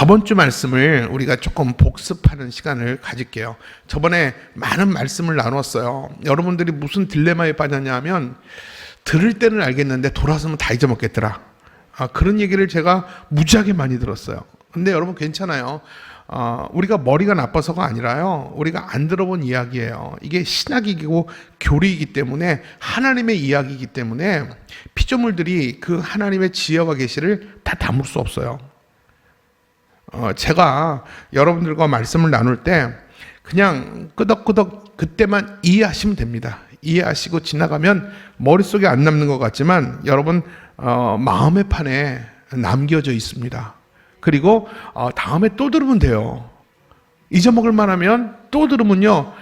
저번 주 말씀을 우리가 조금 복습하는 시간을 가질게요. 저번에 많은 말씀을 나눴어요. 여러분들이 무슨 딜레마에 빠졌냐 하면 들을 때는 알겠는데 돌아서면 다 잊어먹겠더라. 그런 얘기를 제가 무지하게 많이 들었어요. 근데 여러분 괜찮아요. 우리가 머리가 나빠서가 아니라요, 우리가 안 들어본 이야기예요. 이게 신학이고 교리이기 때문에, 하나님의 이야기이기 때문에 피조물들이 그 하나님의 지혜와 계시를 다 담을 수 없어요. 제가 여러분들과 말씀을 나눌 때 그냥 끄덕끄덕 그때만 이해하시면 됩니다. 이해하시고 지나가면 머릿속에 안 남는 것 같지만 여러분 마음의 판에 남겨져 있습니다. 그리고 다음에 또 들으면 돼요. 잊어먹을 만하면 또 들으면요,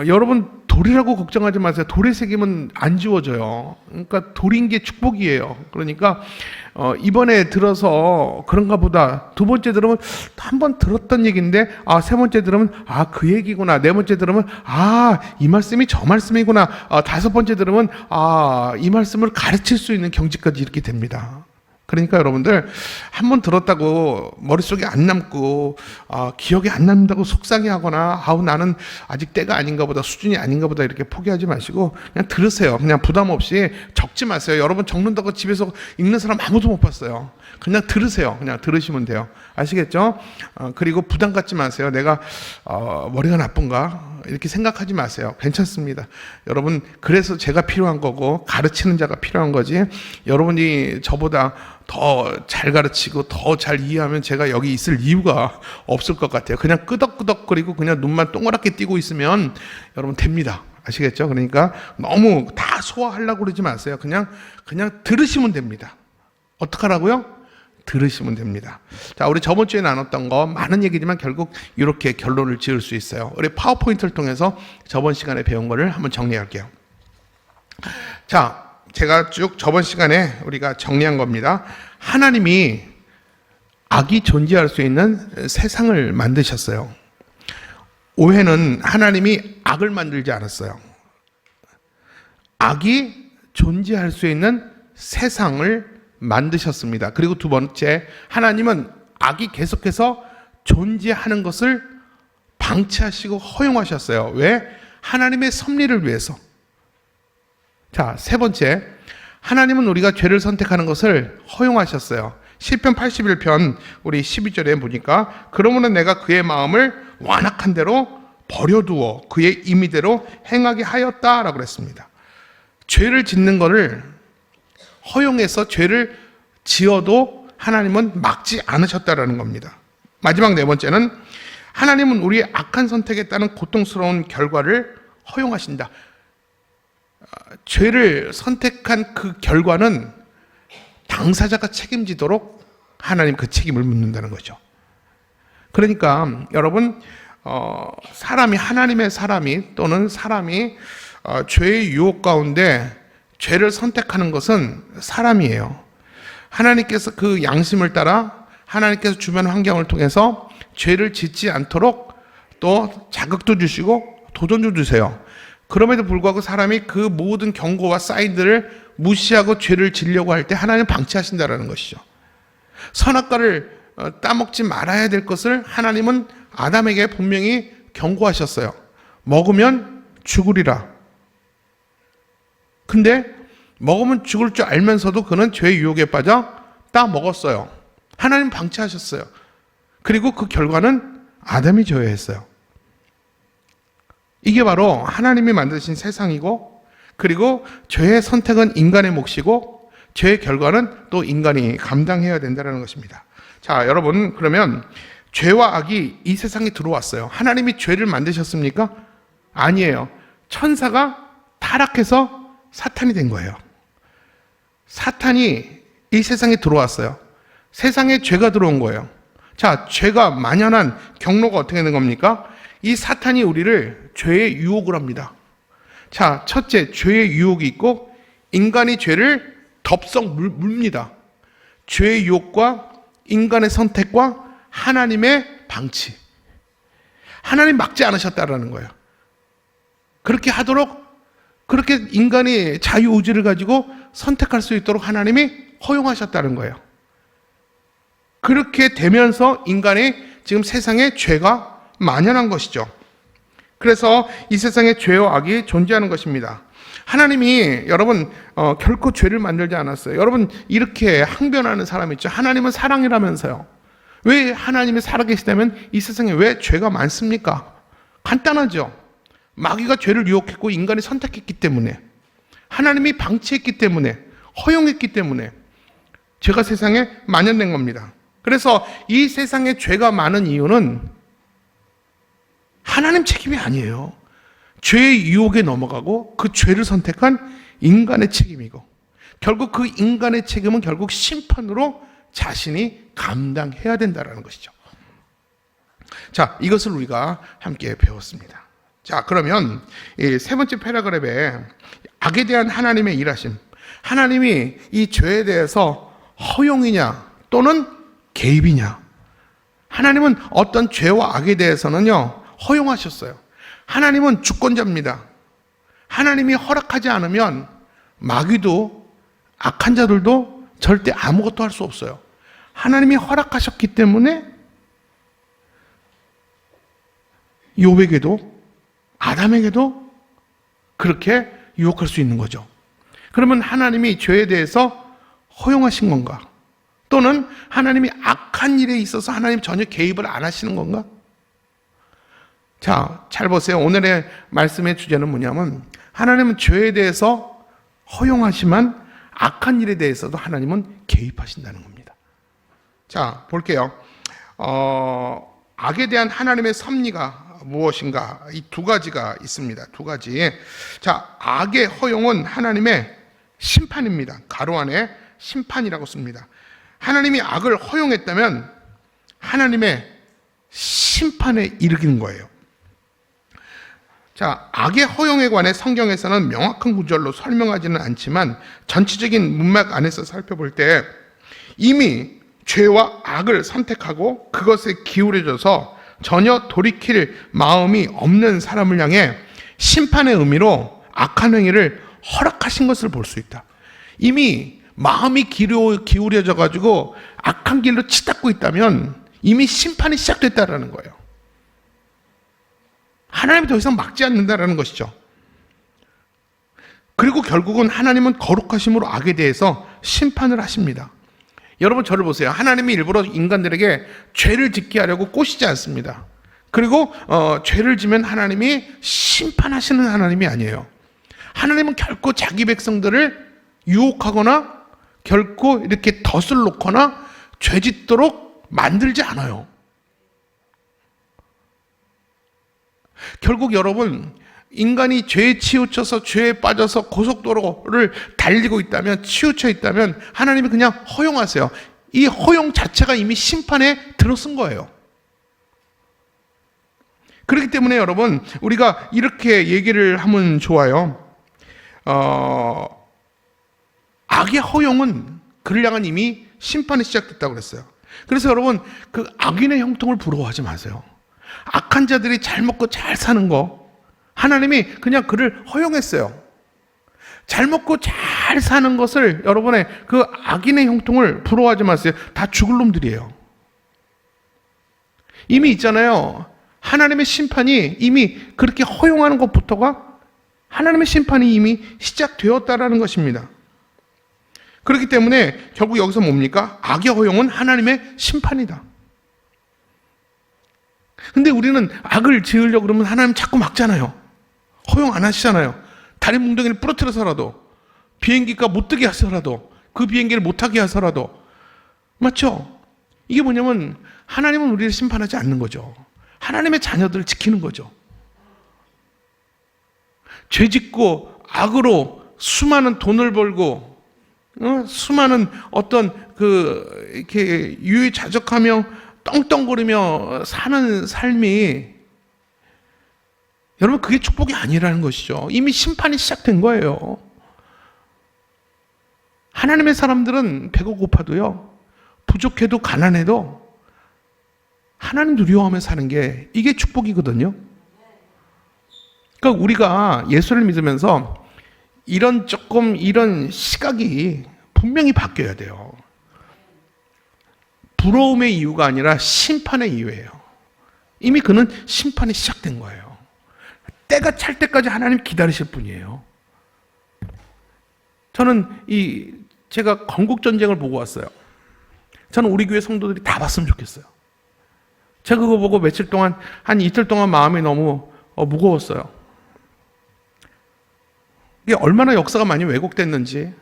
여러분 돌이라고 걱정하지 마세요. 돌에 새기면 안 지워져요. 그러니까 돌인 게 축복이에요. 그러니까 이번에 들어서 그런가 보다, 두 번째 들으면 한 번 들었던 얘기인데 세 번째 들으면 그 얘기구나, 네 번째 들으면 이 말씀이 저 말씀이구나, 다섯 번째 들으면 이 말씀을 가르칠 수 있는 경지까지 이렇게 됩니다. 그러니까 여러분들 한 번 들었다고 머릿속에 안 남고 기억에 안 남는다고 속상해하거나 나는 아직 때가 아닌가 보다, 수준이 아닌가 보다 이렇게 포기하지 마시고 그냥 들으세요. 그냥 부담 없이 적지 마세요. 여러분 적는다고 집에서 읽는 사람 아무도 못 봤어요. 그냥 들으세요. 그냥 들으시면 돼요. 아시겠죠? 그리고 부담 갖지 마세요. 내가 머리가 나쁜가 이렇게 생각하지 마세요. 괜찮습니다. 여러분, 그래서 제가 필요한 거고 가르치는 자가 필요한 거지, 여러분이 저보다 더 잘 가르치고 더 잘 이해하면 제가 여기 있을 이유가 없을 것 같아요. 그냥 끄덕끄덕거리고 그냥 눈만 동그랗게 띄고 있으면 여러분 됩니다. 아시겠죠? 그러니까 너무 다 소화하려고 그러지 마세요. 그냥 들으시면 됩니다. 어떡하라고요? 들으시면 됩니다. 자, 우리 저번 주에 나눴던 거 많은 얘기지만 결국 이렇게 결론을 지을 수 있어요. 우리 파워포인트를 통해서 저번 시간에 배운 거를 한번 정리할게요. 자, 제가 쭉 저번 시간에 우리가 정리한 겁니다. 하나님이 악이 존재할 수 있는 세상을 만드셨어요. 오해는 하나님이 악을 만들지 않았어요. 악이 존재할 수 있는 세상을 만드셨습니다. 그리고 두 번째, 하나님은 악이 계속해서 존재하는 것을 방치하시고 허용하셨어요. 왜? 하나님의 섭리를 위해서. 자, 세 번째, 하나님은 우리가 죄를 선택하는 것을 허용하셨어요. 시편 81편 우리 12절에 보니까, 그러므로 내가 그의 마음을 완악한 대로 버려두어 그의 임의대로 행하게 하였다라고 그랬습니다. 죄를 짓는 것을 허용해서 죄를 지어도 하나님은 막지 않으셨다라는 겁니다. 마지막 네 번째는, 하나님은 우리의 악한 선택에 따른 고통스러운 결과를 허용하신다. 죄를 선택한 그 결과는 당사자가 책임지도록 하나님 그 책임을 묻는다는 거죠. 그러니까 여러분, 하나님의 사람이 또는 사람이 죄의 유혹 가운데 죄를 선택하는 것은 사람이에요. 하나님께서 그 양심을 따라 하나님께서 주변 환경을 통해서 죄를 짓지 않도록 또 자극도 주시고 도전도 주세요. 그럼에도 불구하고 사람이 그 모든 경고와 사인들을 무시하고 죄를 지려고 할 때 하나님 방치하신다는 것이죠. 선악과를 따먹지 말아야 될 것을 하나님은 아담에게 분명히 경고하셨어요. 먹으면 죽으리라. 근데 먹으면 죽을 줄 알면서도 그는 죄의 유혹에 빠져 따먹었어요. 하나님 방치하셨어요. 그리고 그 결과는 아담이 져야 했어요. 이게 바로 하나님이 만드신 세상이고, 그리고 죄의 선택은 인간의 몫이고 죄의 결과는 또 인간이 감당해야 된다는 것입니다. 자, 여러분, 그러면 죄와 악이 이 세상에 들어왔어요. 하나님이 죄를 만드셨습니까? 아니에요. 천사가 타락해서 사탄이 된 거예요. 사탄이 이 세상에 들어왔어요. 세상에 죄가 들어온 거예요. 자, 죄가 만연한 경로가 어떻게 된 겁니까? 이 사탄이 우리를 죄의 유혹을 합니다. 자, 첫째, 죄의 유혹이 있고 인간이 죄를 덥석 물립니다. 죄의 유혹과 인간의 선택과 하나님의 방치. 하나님 막지 않으셨다라는 거예요. 그렇게 하도록, 그렇게 인간이 자유의지를 가지고 선택할 수 있도록 하나님이 허용하셨다는 거예요. 그렇게 되면서 인간의 지금 세상에 죄가 만연한 것이죠. 그래서 이 세상에 죄와 악이 존재하는 것입니다. 하나님이 여러분 결코 죄를 만들지 않았어요. 여러분 이렇게 항변하는 사람 있죠. 하나님은 사랑이라면서요. 왜 하나님이 살아계시다면 이 세상에 왜 죄가 많습니까? 간단하죠. 마귀가 죄를 유혹했고 인간이 선택했기 때문에, 하나님이 방치했기 때문에, 허용했기 때문에 죄가 세상에 만연된 겁니다. 그래서 이 세상에 죄가 많은 이유는 하나님 책임이 아니에요. 죄의 유혹에 넘어가고 그 죄를 선택한 인간의 책임이고, 결국 그 인간의 책임은 결국 심판으로 자신이 감당해야 된다는 것이죠. 자, 이것을 우리가 함께 배웠습니다. 자, 그러면 이 세 번째 패러그래프에 악에 대한 하나님의 일하심, 하나님이 이 죄에 대해서 허용이냐 또는 개입이냐. 하나님은 어떤 죄와 악에 대해서는요 허용하셨어요. 하나님은 주권자입니다. 하나님이 허락하지 않으면 마귀도 악한 자들도 절대 아무것도 할 수 없어요. 하나님이 허락하셨기 때문에 욥에게도 아담에게도 그렇게 유혹할 수 있는 거죠. 그러면 하나님이 죄에 대해서 허용하신 건가? 또는 하나님이 악한 일에 있어서 하나님 전혀 개입을 안 하시는 건가? 자, 잘 보세요. 오늘의 말씀의 주제는 뭐냐면 하나님은 죄에 대해서 허용하시만 악한 일에 대해서도 하나님은 개입하신다는 겁니다. 자, 볼게요. 악에 대한 하나님의 섭리가 무엇인가? 이 두 가지가 있습니다. 두 가지. 자, 악의 허용은 하나님의 심판입니다. 가로 안에 심판이라고 씁니다. 하나님이 악을 허용했다면 하나님의 심판에 이르는 거예요. 자, 악의 허용에 관해 성경에서는 명확한 구절로 설명하지는 않지만 전체적인 문맥 안에서 살펴볼 때 이미 죄와 악을 선택하고 그것에 기울여져서 전혀 돌이킬 마음이 없는 사람을 향해 심판의 의미로 악한 행위를 허락하신 것을 볼 수 있다. 이미 마음이 기울여져 가지고 악한 길로 치닫고 있다면 이미 심판이 시작됐다라는 거예요. 하나님이 더 이상 막지 않는다라는 것이죠. 그리고 결국은 하나님은 거룩하심으로 악에 대해서 심판을 하십니다. 여러분 저를 보세요. 하나님이 일부러 인간들에게 죄를 짓게 하려고 꼬시지 않습니다. 그리고 죄를 지면 하나님이 심판하시는 하나님이 아니에요. 하나님은 결코 자기 백성들을 유혹하거나 결코 이렇게 덫을 놓거나 죄 짓도록 만들지 않아요. 결국 여러분, 인간이 죄에 치우쳐서 죄에 빠져서 고속도로를 달리고 있다면, 치우쳐 있다면 하나님이 그냥 허용하세요. 이 허용 자체가 이미 심판에 들어선 거예요. 그렇기 때문에 여러분, 우리가 이렇게 얘기를 하면 좋아요. 악의 허용은 그를 향한 이미 심판이 시작됐다고 그랬어요. 그래서 여러분, 그 악인의 형통을 부러워하지 마세요. 악한 자들이 잘 먹고 잘 사는 거 하나님이 그냥 그를 허용했어요. 잘 먹고 잘 사는 것을 여러분의 그 악인의 형통을 부러워하지 마세요. 다 죽을 놈들이에요. 이미 있잖아요. 하나님의 심판이 이미 그렇게 허용하는 것부터가 하나님의 심판이 이미 시작되었다라는 것입니다. 그렇기 때문에 결국 여기서 뭡니까? 악의 허용은 하나님의 심판이다. 근데 우리는 악을 지으려고 그러면 하나님 자꾸 막잖아요. 허용 안 하시잖아요. 다리 뭉덩이를 부러뜨려서라도, 비행기가 못 뜨게 하서라도, 그 비행기를 못 타게 하서라도. 맞죠? 이게 뭐냐면 하나님은 우리를 심판하지 않는 거죠. 하나님의 자녀들을 지키는 거죠. 죄 짓고 악으로 수많은 돈을 벌고 수많은 어떤 이렇게 유유자적하며 떵떵거리며 사는 삶이 여러분 그게 축복이 아니라는 것이죠. 이미 심판이 시작된 거예요. 하나님의 사람들은 배가 고파도요, 부족해도 가난해도 하나님 두려워하며 사는 게 이게 축복이거든요. 그러니까 우리가 예수를 믿으면서 이런 시각이 분명히 바뀌어야 돼요. 부러움의 이유가 아니라 심판의 이유예요. 이미 그는 심판이 시작된 거예요. 때가 찰 때까지 하나님 기다리실 분이에요. 저는 제가 건국전쟁을 보고 왔어요. 저는 우리 교회 성도들이 다 봤으면 좋겠어요. 제가 그거 보고 며칠 동안, 한 이틀 동안 마음이 너무 무거웠어요. 이게 얼마나 역사가 많이 왜곡됐는지,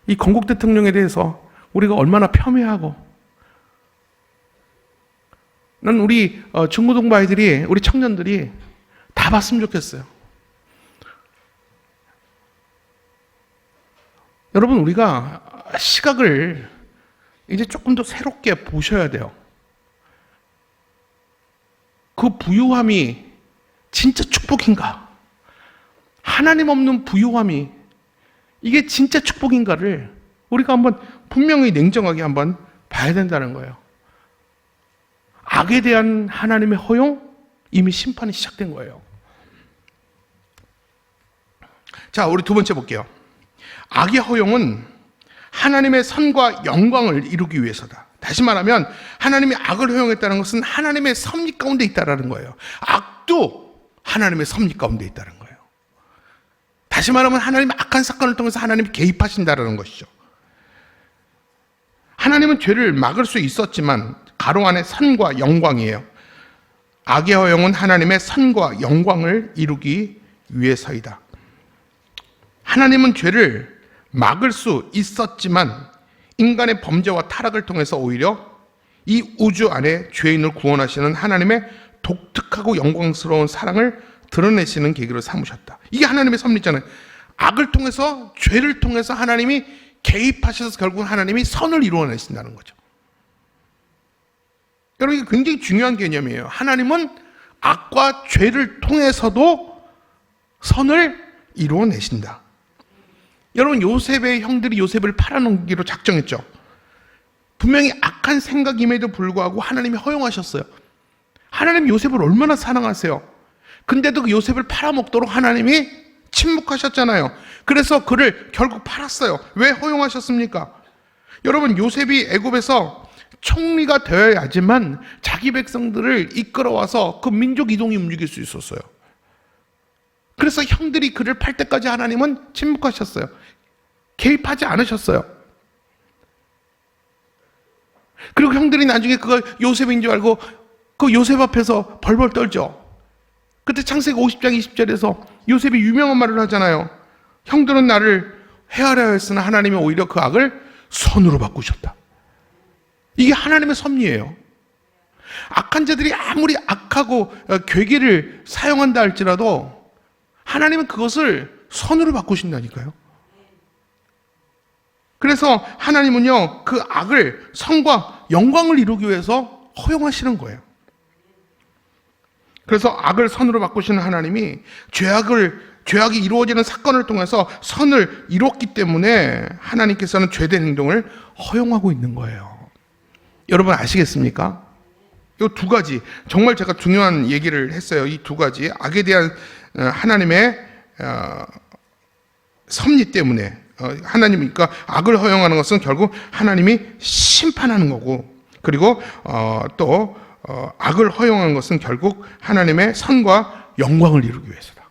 이 건국 대통령에 대해서 우리가 얼마나 폄훼하고, 난 우리 중고등부 아이들이, 우리 청년들이 다 봤으면 좋겠어요. 여러분, 우리가 시각을 이제 조금 더 새롭게 보셔야 돼요. 그 부유함이 진짜 축복인가? 하나님 없는 부유함이 이게 진짜 축복인가를 우리가 한번 분명히 냉정하게 한번 봐야 된다는 거예요. 악에 대한 하나님의 허용, 이미 심판이 시작된 거예요. 자, 우리 두 번째 볼게요. 악의 허용은 하나님의 선과 영광을 이루기 위해서다. 다시 말하면 하나님이 악을 허용했다는 것은 하나님의 섭리 가운데 있다는 거예요. 악도 하나님의 섭리 가운데 있다는 거예요. 다시 말하면 하나님의 악한 사건을 통해서 하나님이 개입하신다는 것이죠. 하나님은 죄를 막을 수 있었지만 가로 안에 선과 영광이에요. 악의 허용은 하나님의 선과 영광을 이루기 위해서이다. 하나님은 죄를 막을 수 있었지만 인간의 범죄와 타락을 통해서 오히려 이 우주 안에 죄인을 구원하시는 하나님의 독특하고 영광스러운 사랑을 드러내시는 계기로 삼으셨다. 이게 하나님의 섭리잖아요. 악을 통해서, 죄를 통해서 하나님이 개입하셔서 결국 하나님이 선을 이루어내신다는 거죠. 여러분, 이게 굉장히 중요한 개념이에요. 하나님은 악과 죄를 통해서도 선을 이루어내신다. 여러분, 요셉의 형들이 요셉을 팔아넘기로 작정했죠. 분명히 악한 생각임에도 불구하고 하나님이 허용하셨어요. 하나님 요셉을 얼마나 사랑하세요. 근데도 그 요셉을 팔아먹도록 하나님이 침묵하셨잖아요. 그래서 그를 결국 팔았어요. 왜 허용하셨습니까? 여러분, 요셉이 애굽에서 총리가 되어야지만 자기 백성들을 이끌어와서 그 민족 이동이 움직일 수 있었어요. 그래서 형들이 그를 팔 때까지 하나님은 침묵하셨어요. 개입하지 않으셨어요. 그리고 형들이 나중에 그걸 요셉인 줄 알고 그 요셉 앞에서 벌벌 떨죠. 그때 창세기 50장 20절에서 요셉이 유명한 말을 하잖아요. 형들은 나를 헤아려 했으나 하나님이 오히려 그 악을 선으로 바꾸셨다. 이게 하나님의 섭리예요. 악한 자들이 아무리 악하고 괴계를 사용한다 할지라도 하나님은 그것을 선으로 바꾸신다니까요. 그래서 하나님은요, 그 악을 선과 영광을 이루기 위해서 허용하시는 거예요. 그래서 악을 선으로 바꾸시는 하나님이 죄악이 이루어지는 사건을 통해서 선을 이뤘기 때문에 하나님께서는 죄된 행동을 허용하고 있는 거예요. 여러분 아시겠습니까? 이 두 가지, 정말 제가 중요한 얘기를 했어요. 이 두 가지, 악에 대한 하나님의 섭리 때문에, 하나님이니까 악을 허용하는 것은 결국 하나님이 심판하는 거고, 그리고 또 악을 허용한 것은 결국 하나님의 선과 영광을 이루기 위해서다.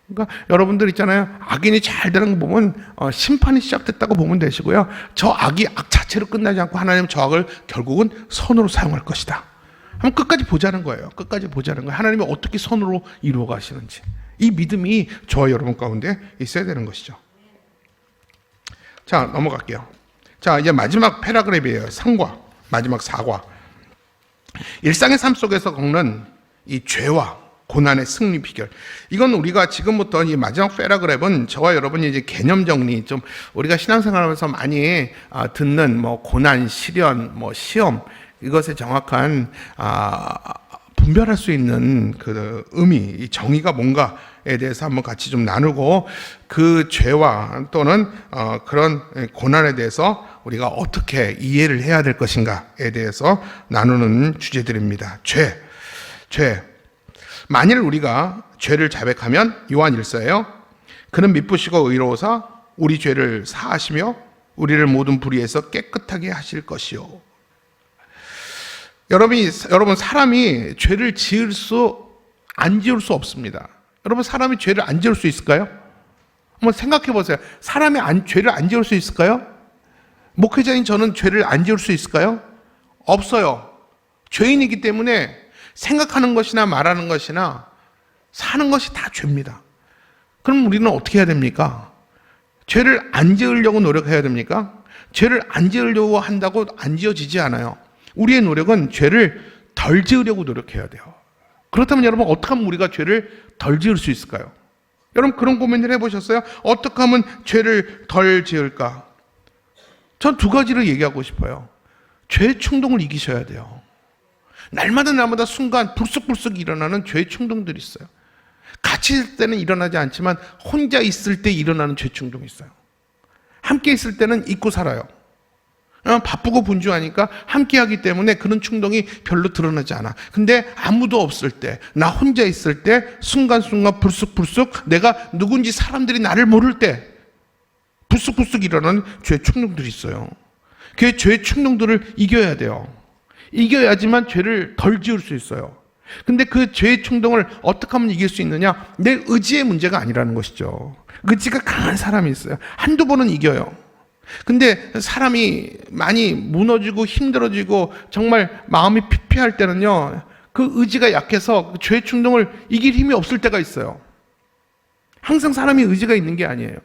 그러니까 여러분들 있잖아요. 악인이 잘 되는 거 보면 심판이 시작됐다고 보면 되시고요. 저 악이 악 자체로 끝나지 않고 하나님은 저 악을 결국은 선으로 사용할 것이다. 한번 끝까지 보자는 거예요. 끝까지 보자는 거예요. 하나님이 어떻게 선으로 이루어 가시는지. 이 믿음이 저와 여러분 가운데 있어야 되는 것이죠. 자, 넘어갈게요. 자, 이제 마지막 패러그래프예요. 상과 마지막 사과. 일상의 삶 속에서 겪는 이 죄와 고난의 승리 비결. 이건 우리가 지금부터 이 마지막 패러그래프는 저와 여러분이 이제 개념 정리, 좀 우리가 신앙생활하면서 많이 듣는 뭐 고난, 시련, 뭐 시험, 이것의 정확한 분별할 수 있는 그 의미, 이 정의가 뭔가에 대해서 한번 같이 좀 나누고, 그 죄와 또는 그런 고난에 대해서 우리가 어떻게 이해를 해야 될 것인가에 대해서 나누는 주제들입니다. 죄. 만일 우리가 죄를 자백하면, 요한 1서예요. 그는 미쁘시고 의로우사 우리 죄를 사하시며 우리를 모든 불의에서 깨끗하게 하실 것이요. 여러분 사람이 죄를 안 지을 수 없습니다. 여러분 사람이 죄를 안 지을 수 있을까요? 한번 생각해 보세요. 사람이 죄를 안 지을 수 있을까요? 목회자인 저는 죄를 안 지을 수 있을까요? 없어요. 죄인이기 때문에 생각하는 것이나 말하는 것이나 사는 것이 다 죄입니다. 그럼 우리는 어떻게 해야 됩니까? 죄를 안 지으려고 노력해야 됩니까? 죄를 안 지으려고 한다고 안 지어지지 않아요. 우리의 노력은 죄를 덜 지으려고 노력해야 돼요. 그렇다면 여러분 어떻게 하면 우리가 죄를 덜 지을 수 있을까요? 여러분 그런 고민을 해보셨어요? 어떻게 하면 죄를 덜 지을까? 전 두 가지를 얘기하고 싶어요. 죄의 충동을 이기셔야 돼요. 날마다 순간 불쑥불쑥 일어나는 죄의 충동들이 있어요. 같이 있을 때는 일어나지 않지만 혼자 있을 때 일어나는 죄 충동이 있어요. 함께 있을 때는 잊고 살아요. 바쁘고 분주하니까 함께 하기 때문에 그런 충동이 별로 드러나지 않아. 근데 아무도 없을 때, 나 혼자 있을 때 순간순간 불쑥불쑥 내가 누군지 사람들이 나를 모를 때 불쑥불쑥 일어나는 죄 충동들이 있어요. 그 죄 충동들을 이겨야 돼요. 이겨야지만 죄를 덜 지을 수 있어요. 근데 그 죄의 충동을 어떻게 하면 이길 수 있느냐? 내 의지의 문제가 아니라는 것이죠. 의지가 강한 사람이 있어요. 한두 번은 이겨요. 근데 사람이 많이 무너지고 힘들어지고 정말 마음이 피폐할 때는요, 그 의지가 약해서 그 죄의 충동을 이길 힘이 없을 때가 있어요. 항상 사람이 의지가 있는 게 아니에요.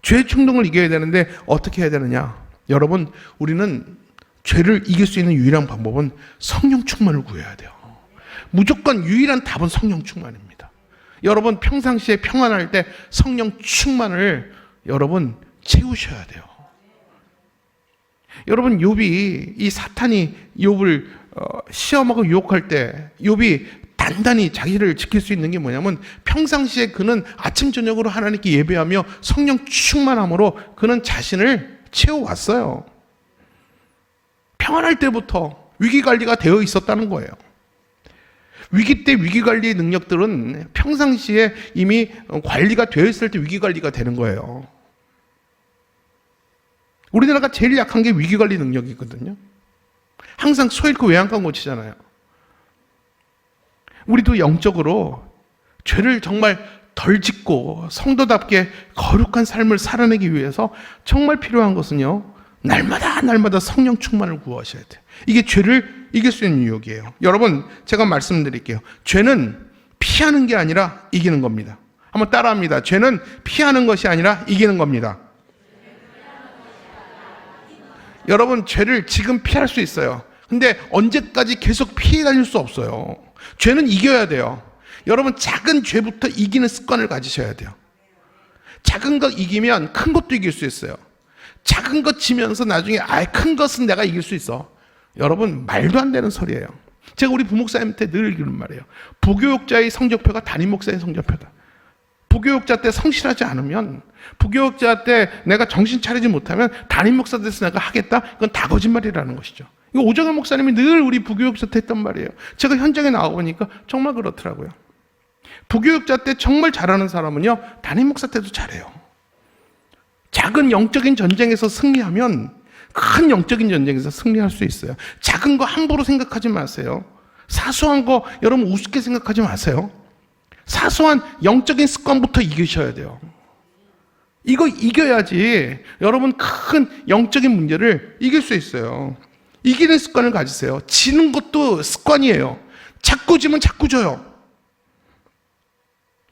죄의 충동을 이겨야 되는데 어떻게 해야 되느냐? 여러분, 우리는 죄를 이길 수 있는 유일한 방법은 성령 충만을 구해야 돼요. 무조건 유일한 답은 성령 충만입니다. 여러분 평상시에 평안할 때 성령 충만을 여러분 채우셔야 돼요. 여러분 욥이 이 사탄이 욥을 시험하고 유혹할 때 욥이 단단히 자기를 지킬 수 있는 게 뭐냐면 평상시에 그는 아침 저녁으로 하나님께 예배하며 성령 충만함으로 그는 자신을 채워왔어요. 평안할 때부터 위기관리가 되어 있었다는 거예요. 위기 때 위기관리의 능력들은 평상시에 이미 관리가 되어 있을 때 위기관리가 되는 거예요. 우리나라가 제일 약한 게 위기관리 능력이거든요. 항상 소 잃고 외양간 고치잖아요. 우리도 영적으로 죄를 정말 덜 짓고 성도답게 거룩한 삶을 살아내기 위해서 정말 필요한 것은요, 날마다 성령 충만을 구하셔야 돼요. 이게 죄를 이길 수 있는 유혹이에요. 여러분, 제가 말씀드릴게요. 죄는 피하는 게 아니라 이기는 겁니다. 한번 따라합니다. 죄는 피하는 것이 아니라 이기는 겁니다. 여러분, 죄를 지금 피할 수 있어요. 근데 언제까지 계속 피해 다닐 수 없어요. 죄는 이겨야 돼요. 여러분, 작은 죄부터 이기는 습관을 가지셔야 돼요. 작은 거 이기면 큰 것도 이길 수 있어요. 작은 것 지면서 나중에 큰 것은 내가 이길 수 있어. 여러분, 말도 안 되는 소리예요. 제가 우리 부목사님한테 늘 이런 말이에요. 부교육자의 성적표가 담임 목사의 성적표다. 부교육자 때 성실하지 않으면, 부교육자 때 내가 정신 차리지 못하면 담임 목사 돼서 내가 하겠다? 그건 다 거짓말이라는 것이죠. 이거 오정현 목사님이 늘 우리 부교육자 때 했던 말이에요. 제가 현장에 나와보니까 정말 그렇더라고요. 부교육자 때 정말 잘하는 사람은요, 담임 목사 때도 잘해요. 작은 영적인 전쟁에서 승리하면 큰 영적인 전쟁에서 승리할 수 있어요. 작은 거 함부로 생각하지 마세요. 사소한 거 여러분 우습게 생각하지 마세요. 사소한 영적인 습관부터 이기셔야 돼요. 이거 이겨야지 여러분 큰 영적인 문제를 이길 수 있어요. 이기는 습관을 가지세요. 지는 것도 습관이에요. 자꾸 지면 자꾸 져요.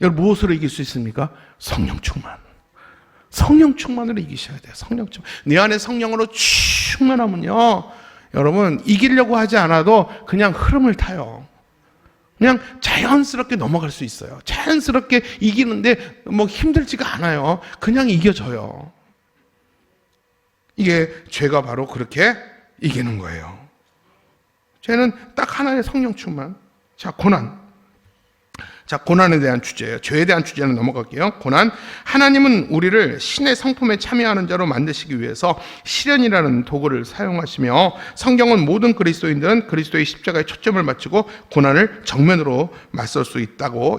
여러분 무엇으로 이길 수 있습니까? 성령 충만. 성령 충만으로 이기셔야 돼요. 성령 충만. 내 안에 성령으로 충만하면요, 여러분 이기려고 하지 않아도 그냥 흐름을 타요. 그냥 자연스럽게 넘어갈 수 있어요. 자연스럽게 이기는데 뭐 힘들지가 않아요. 그냥 이겨져요. 이게 죄가 바로 그렇게 이기는 거예요. 죄는 딱 하나의 성령 충만. 자, 고난. 자, 고난에 대한 주제예요. 죄에 대한 주제는 넘어갈게요. 고난. 하나님은 우리를 신의 성품에 참여하는 자로 만드시기 위해서 시련이라는 도구를 사용하시며, 성경은 모든 그리스도인들은 그리스도의 십자가에 초점을 맞추고 고난을 정면으로 맞설 수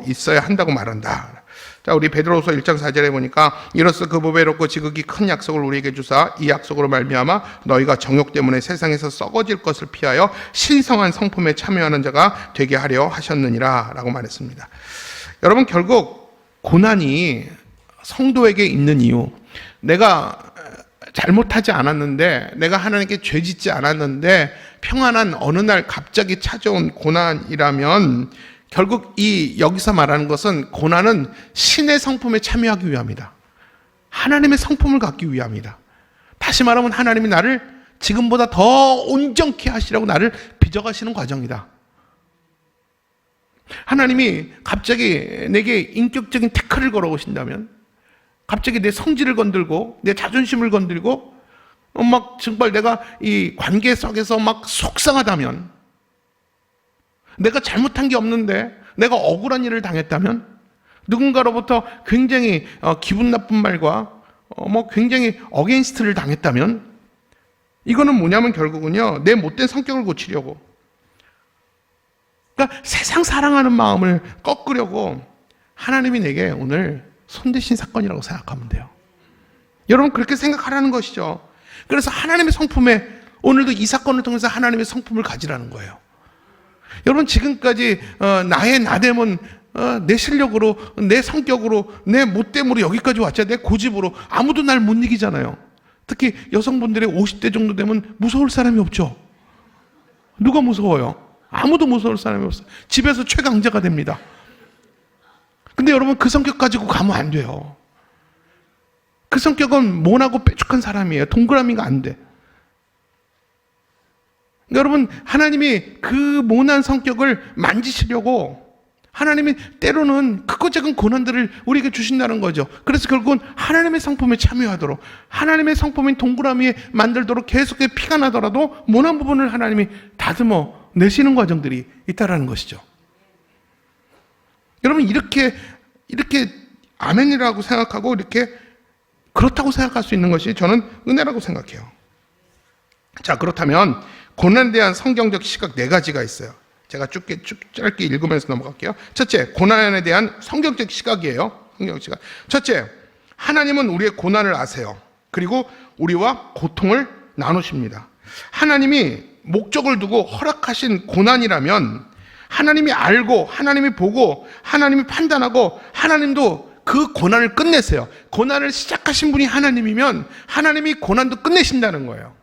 있어야 한다고 말한다. 자, 우리 베드로후서 1장 4절에 보니까 이로써 그 보배롭고 지극히 큰 약속을 우리에게 주사 이 약속으로 말미암아 너희가 정욕 때문에 세상에서 썩어질 것을 피하여 신성한 성품에 참여하는 자가 되게 하려 하셨느니라 라고 말했습니다. 여러분, 결국 고난이 성도에게 있는 이유, 내가 잘못하지 않았는데, 내가 하나님께 죄짓지 않았는데 평안한 어느 날 갑자기 찾아온 고난이라면 결국 여기서 말하는 것은 고난은 신의 성품에 참여하기 위함이다. 하나님의 성품을 갖기 위함이다. 다시 말하면 하나님이 나를 지금보다 더 온전케 하시라고 나를 빚어가시는 과정이다. 하나님이 갑자기 내게 인격적인 태클을 걸어오신다면, 갑자기 내 성질을 건들고 내 자존심을 건들고 막 정말 내가 이 관계 속에서 막 속상하다면, 내가 잘못한 게 없는데 내가 억울한 일을 당했다면, 누군가로부터 굉장히 기분 나쁜 말과 굉장히 어게인스트를 당했다면, 이거는 뭐냐면 결국은요, 내 못된 성격을 고치려고, 그러니까 세상 사랑하는 마음을 꺾으려고 하나님이 내게 오늘 손대신 사건이라고 생각하면 돼요. 여러분, 그렇게 생각하라는 것이죠. 그래서 하나님의 성품에, 오늘도 이 사건을 통해서 하나님의 성품을 가지라는 거예요. 여러분, 지금까지 나의 나됨은 내 실력으로, 내 성격으로, 내 못됨으로 여기까지 왔잖아요. 내 고집으로. 아무도 날 못 이기잖아요. 특히 여성분들이 50대 정도 되면 무서울 사람이 없죠. 누가 무서워요? 아무도 무서울 사람이 없어요. 집에서 최강자가 됩니다. 근데 여러분, 그 성격 가지고 가면 안 돼요. 그 성격은 모나고 빼죽한 사람이에요. 동그라미가 안 돼. 여러분, 하나님이 그 모난 성격을 만지시려고 하나님이 때로는 크고 작은 고난들을 우리에게 주신다는 거죠. 그래서 결국은 하나님의 성품에 참여하도록, 하나님의 성품인 동그라미에 만들도록 계속해 피가 나더라도 모난 부분을 하나님이 다듬어 내시는 과정들이 있다라는 것이죠. 여러분, 이렇게 아멘이라고 생각하고 이렇게 그렇다고 생각할 수 있는 것이 저는 은혜라고 생각해요. 자, 그렇다면 고난에 대한 성경적 시각 4가지가 있어요. 제가 짧게 읽으면서 넘어갈게요. 첫째, 고난에 대한 성경적 시각이에요. 성경적 시각. 첫째, 하나님은 우리의 고난을 아세요. 그리고 우리와 고통을 나누십니다. 하나님이 목적을 두고 허락하신 고난이라면 하나님이 알고, 하나님이 보고, 하나님이 판단하고, 하나님도 그 고난을 끝내세요. 고난을 시작하신 분이 하나님이면 하나님이 고난도 끝내신다는 거예요.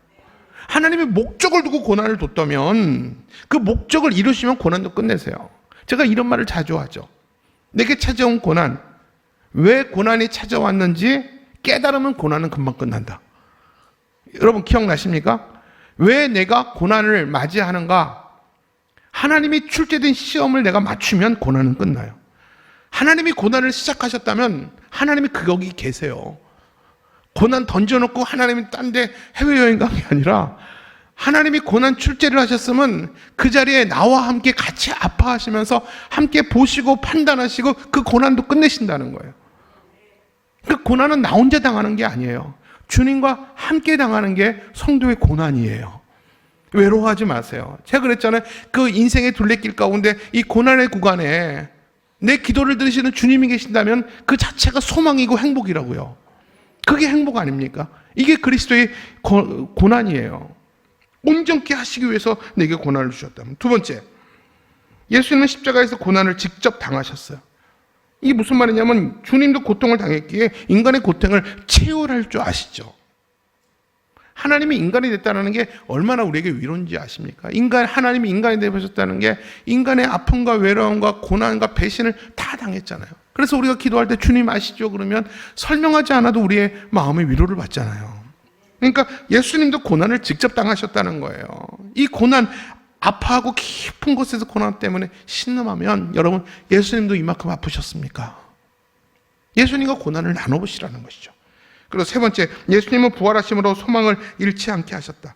하나님이 목적을 두고 고난을 뒀다면 그 목적을 이루시면 고난도 끝내세요. 제가 이런 말을 자주 하죠. 내게 찾아온 고난, 왜 고난이 찾아왔는지 깨달으면 고난은 금방 끝난다. 여러분, 기억나십니까? 왜 내가 고난을 맞이하는가? 하나님이 출제된 시험을 내가 맞추면 고난은 끝나요. 하나님이 고난을 시작하셨다면 하나님이 거기 계세요. 고난 던져놓고 하나님이 딴 데 해외여행 간 게 아니라 하나님이 고난 출제를 하셨으면 그 자리에 나와 함께 같이 아파하시면서 함께 보시고 판단하시고 그 고난도 끝내신다는 거예요. 그 고난은 나 혼자 당하는 게 아니에요. 주님과 함께 당하는 게 성도의 고난이에요. 외로워하지 마세요. 제가 그랬잖아요. 그 인생의 둘레길 가운데 이 고난의 구간에 내 기도를 들으시는 주님이 계신다면 그 자체가 소망이고 행복이라고요. 그게 행복 아닙니까? 이게 그리스도의 고난이에요. 온전케 하시기 위해서 내게 고난을 주셨다면. 두 번째, 예수님은 십자가에서 고난을 직접 당하셨어요. 이게 무슨 말이냐면 주님도 고통을 당했기에 인간의 고통을 채울할 줄 아시죠. 하나님이 인간이 됐다는 게 얼마나 우리에게 위로인지 아십니까? 하나님이 인간이 되셨다는 게 인간의 아픔과 외로움과 고난과 배신을 다 당했잖아요. 그래서 우리가 기도할 때 주님 아시죠? 그러면 설명하지 않아도 우리의 마음의 위로를 받잖아요. 그러니까 예수님도 고난을 직접 당하셨다는 거예요. 이 고난, 아파하고 깊은 곳에서 고난 때문에 신음하면 여러분, 예수님도 이만큼 아프셨습니까? 예수님과 고난을 나눠보시라는 것이죠. 그리고 세 번째, 예수님은 부활하심으로 소망을 잃지 않게 하셨다.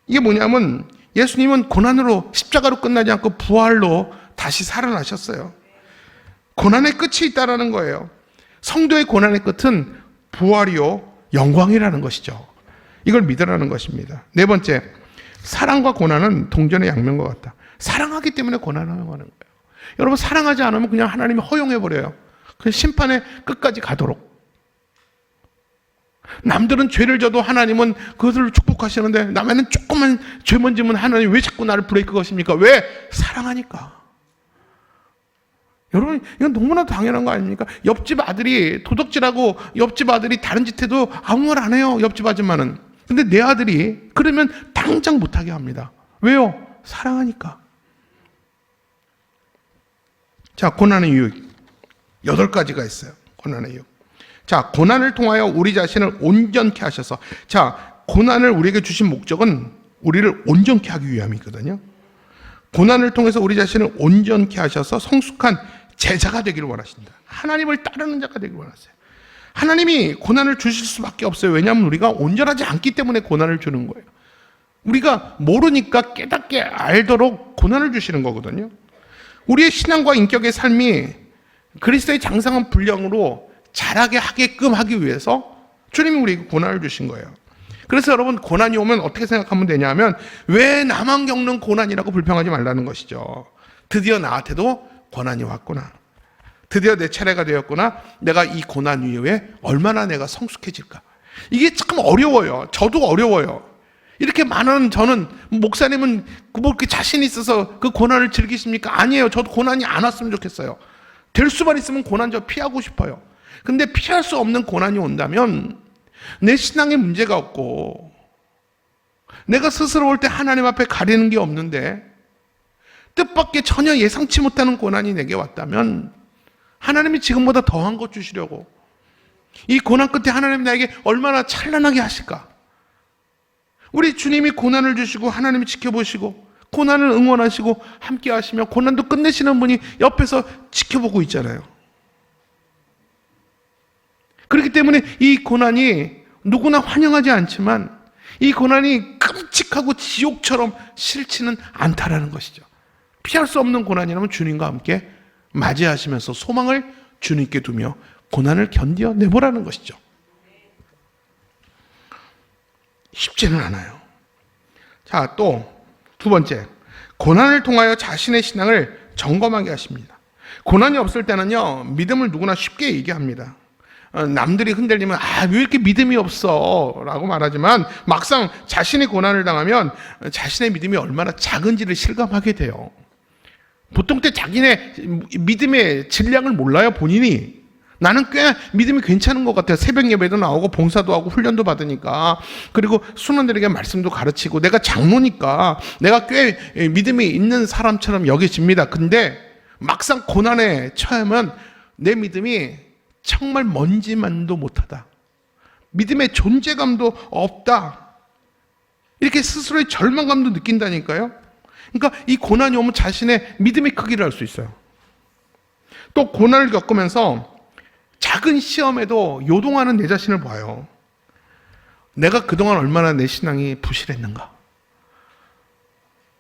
이게 뭐냐면 예수님은 고난으로, 십자가로 끝나지 않고 부활로 다시 살아나셨어요. 고난의 끝이 있다는 거예요. 성도의 고난의 끝은 부활이요 영광이라는 것이죠. 이걸 믿으라는 것입니다. 네 번째, 사랑과 고난은 동전의 양면과 같다. 사랑하기 때문에 고난을 허용하는 거예요. 여러분, 사랑하지 않으면 그냥 하나님이 허용해버려요. 그 심판의 끝까지 가도록. 남들은 죄를 져도 하나님은 그것을 축복하시는데 남에는 조금만 죄만 지면 하나님 왜 자꾸 나를 브레이크 거십니까? 왜? 사랑하니까. 여러분, 이건 너무나 당연한 거 아닙니까? 옆집 아들이 도둑질하고 옆집 아들이 다른 짓 해도 아무 말 안 해요. 옆집 아줌마는. 근데 내 아들이 그러면 당장 못하게 합니다. 왜요? 사랑하니까. 자, 고난의 유익 8가지가 있어요. 고난의 유익. 자, 고난을 통하여 우리 자신을 온전케 하셔서, 자, 고난을 우리에게 주신 목적은 우리를 온전케 하기 위함이거든요. 고난을 통해서 우리 자신을 온전케 하셔서 성숙한 제자가 되기를 원하십니다. 하나님을 따르는 자가 되기를 원하세요. 하나님이 고난을 주실 수밖에 없어요. 왜냐하면 우리가 온전하지 않기 때문에 고난을 주는 거예요. 우리가 모르니까 깨닫게 알도록 고난을 주시는 거거든요. 우리의 신앙과 인격의 삶이 그리스도의 장성한 분량으로 자라게 하게끔 하기 위해서 주님이 우리에게 고난을 주신 거예요. 그래서 여러분, 고난이 오면 어떻게 생각하면 되냐면, 왜 나만 겪는 고난이라고 불평하지 말라는 것이죠. 드디어 나한테도 고난이 왔구나. 드디어 내 차례가 되었구나. 내가 이 고난 이후에 얼마나 내가 성숙해질까. 이게 참 어려워요. 저도 어려워요. 이렇게 많은, 저는 목사님은 뭐 그렇게 자신 있어서 그 고난을 즐기십니까? 아니에요. 저도 고난이 안 왔으면 좋겠어요. 될 수만 있으면 고난 저 피하고 싶어요. 근데 피할 수 없는 고난이 온다면 내 신앙에 문제가 없고 내가 스스로 올 때 하나님 앞에 가리는 게 없는데 뜻밖의 전혀 예상치 못하는 고난이 내게 왔다면 하나님이 지금보다 더한 것 주시려고, 이 고난 끝에 하나님이 나에게 얼마나 찬란하게 하실까. 우리 주님이 고난을 주시고 하나님이 지켜보시고 고난을 응원하시고 함께 하시며 고난도 끝내시는 분이 옆에서 지켜보고 있잖아요. 그렇기 때문에 이 고난이 누구나 환영하지 않지만 이 고난이 끔찍하고 지옥처럼 싫지는 않다라는 것이죠. 피할 수 없는 고난이라면 주님과 함께 맞이하시면서 소망을 주님께 두며 고난을 견뎌내보라는 것이죠. 쉽지는 않아요. 자, 또 두 번째, 고난을 통하여 자신의 신앙을 점검하게 하십니다. 고난이 없을 때는요, 믿음을 누구나 쉽게 얘기합니다. 남들이 흔들리면 왜 이렇게 믿음이 없어 라고 말하지만 막상 자신이 고난을 당하면 자신의 믿음이 얼마나 작은지를 실감하게 돼요. 보통 때 자기네 믿음의 질량을 몰라요. 본인이. 나는 꽤 믿음이 괜찮은 것 같아요. 새벽 예배도 나오고 봉사도 하고 훈련도 받으니까, 그리고 순원들에게 말씀도 가르치고 내가 장로니까 내가 꽤 믿음이 있는 사람처럼 여겨집니다. 근데 막상 고난에 처하면 내 믿음이 정말 먼지만도 못하다, 믿음의 존재감도 없다, 이렇게 스스로의 절망감도 느낀다니까요. 그러니까 이 고난이 오면 자신의 믿음의 크기를 알 수 있어요. 또 고난을 겪으면서 작은 시험에도 요동하는 내 자신을 봐요. 내가 그동안 얼마나 내 신앙이 부실했는가.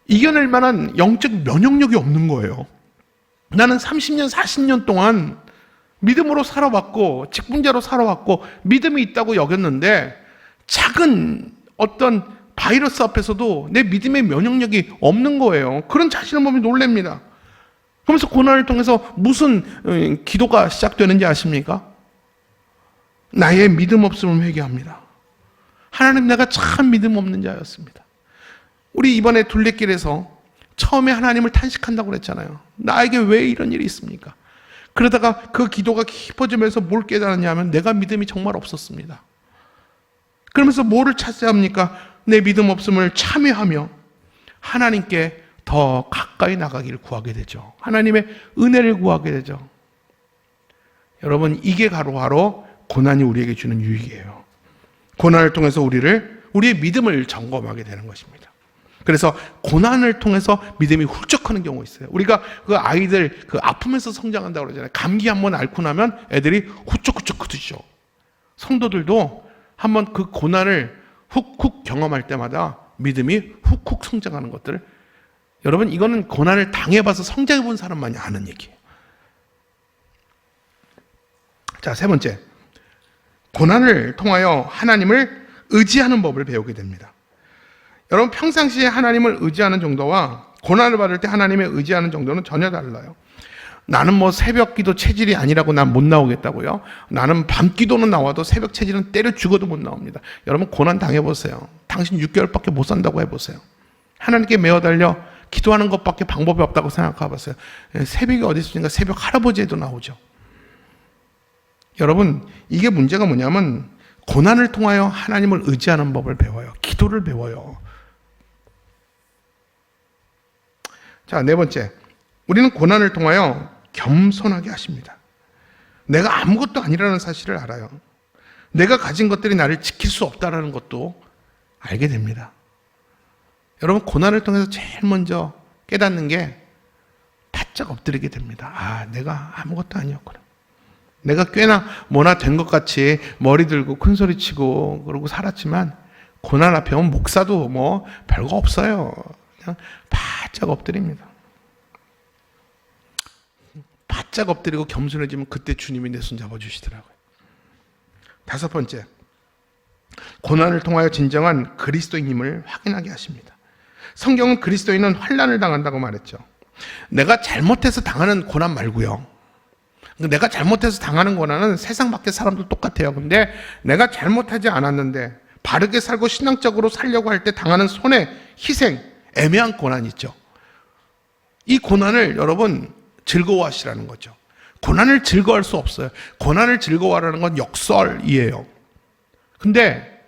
이겨낼 만한 영적 면역력이 없는 거예요. 나는 30년, 40년 동안 믿음으로 살아왔고 직분자로 살아왔고 믿음이 있다고 여겼는데 작은 어떤 바이러스 앞에서도 내 믿음의 면역력이 없는 거예요. 그런 자신을 보면 놀랍니다. 그러면서 고난을 통해서 무슨 기도가 시작되는지 아십니까? 나의 믿음 없음을 회개합니다. 하나님, 내가 참 믿음 없는 자였습니다. 우리 이번에 둘레길에서 처음에 하나님을 탄식한다고 그랬잖아요. 나에게 왜 이런 일이 있습니까? 그러다가 그 기도가 깊어지면서 뭘 깨달았냐면 내가 믿음이 정말 없었습니다. 그러면서 뭐를 찾아야 합니까? 내 믿음 없음을 참여하며 하나님께 더 가까이 나가기를 구하게 되죠. 하나님의 은혜를 구하게 되죠. 여러분, 이게 바로 고난이 우리에게 주는 유익이에요. 고난을 통해서 우리의 믿음을 점검하게 되는 것입니다. 그래서 고난을 통해서 믿음이 훌쩍하는 경우가 있어요. 우리가 그 아이들 그 아프면서 성장한다고 그러잖아요. 감기 한번 앓고 나면 애들이 후쩍후쩍 크죠. 성도들도 한번 그 고난을 훅훅 경험할 때마다 믿음이 훅훅 성장하는 것들을, 여러분, 이거는 고난을 당해봐서 성장해본 사람만이 아는 얘기예요. 자, 세 번째, 고난을 통하여 하나님을 의지하는 법을 배우게 됩니다. 여러분, 평상시에 하나님을 의지하는 정도와 고난을 받을 때 하나님을 의지하는 정도는 전혀 달라요. 나는 뭐 새벽 기도 체질이 아니라고 난 못 나오겠다고요? 나는 밤 기도는 나와도 새벽 체질은 때려 죽어도 못 나옵니다. 여러분 고난 당해보세요. 당신 6개월밖에 못 산다고 해보세요. 하나님께 매어달려 기도하는 것밖에 방법이 없다고 생각해보세요. 새벽이 어디 있으니까 새벽 할아버지에도 나오죠. 여러분 이게 문제가 뭐냐면 고난을 통하여 하나님을 의지하는 법을 배워요. 기도를 배워요. 자, 네 번째. 우리는 고난을 통하여 겸손하게 하십니다. 내가 아무것도 아니라는 사실을 알아요. 내가 가진 것들이 나를 지킬 수 없다는 것도 알게 됩니다. 여러분 고난을 통해서 제일 먼저 깨닫는 게 바짝 엎드리게 됩니다. 아, 내가 아무것도 아니었구나. 내가 꽤나 뭐나 된 것 같이 머리 들고 큰 소리 치고 그러고 살았지만 고난 앞에 온 목사도 뭐 별거 없어요. 그냥 바짝 엎드립니다. 바짝 엎드리고 겸손해지면 그때 주님이 내 손 잡아주시더라고요. 다섯 번째, 고난을 통하여 진정한 그리스도인임을 확인하게 하십니다. 성경은 그리스도인은 환난을 당한다고 말했죠. 내가 잘못해서 당하는 고난 말고요. 내가 잘못해서 당하는 고난은 세상 밖의 사람도 똑같아요. 근데 내가 잘못하지 않았는데 바르게 살고 신앙적으로 살려고 할 때 당하는 손해, 희생, 애매한 고난이 있죠. 이 고난을 여러분 즐거워하시라는 거죠. 고난을 즐거워할 수 없어요. 고난을 즐거워하라는 건 역설이에요. 근데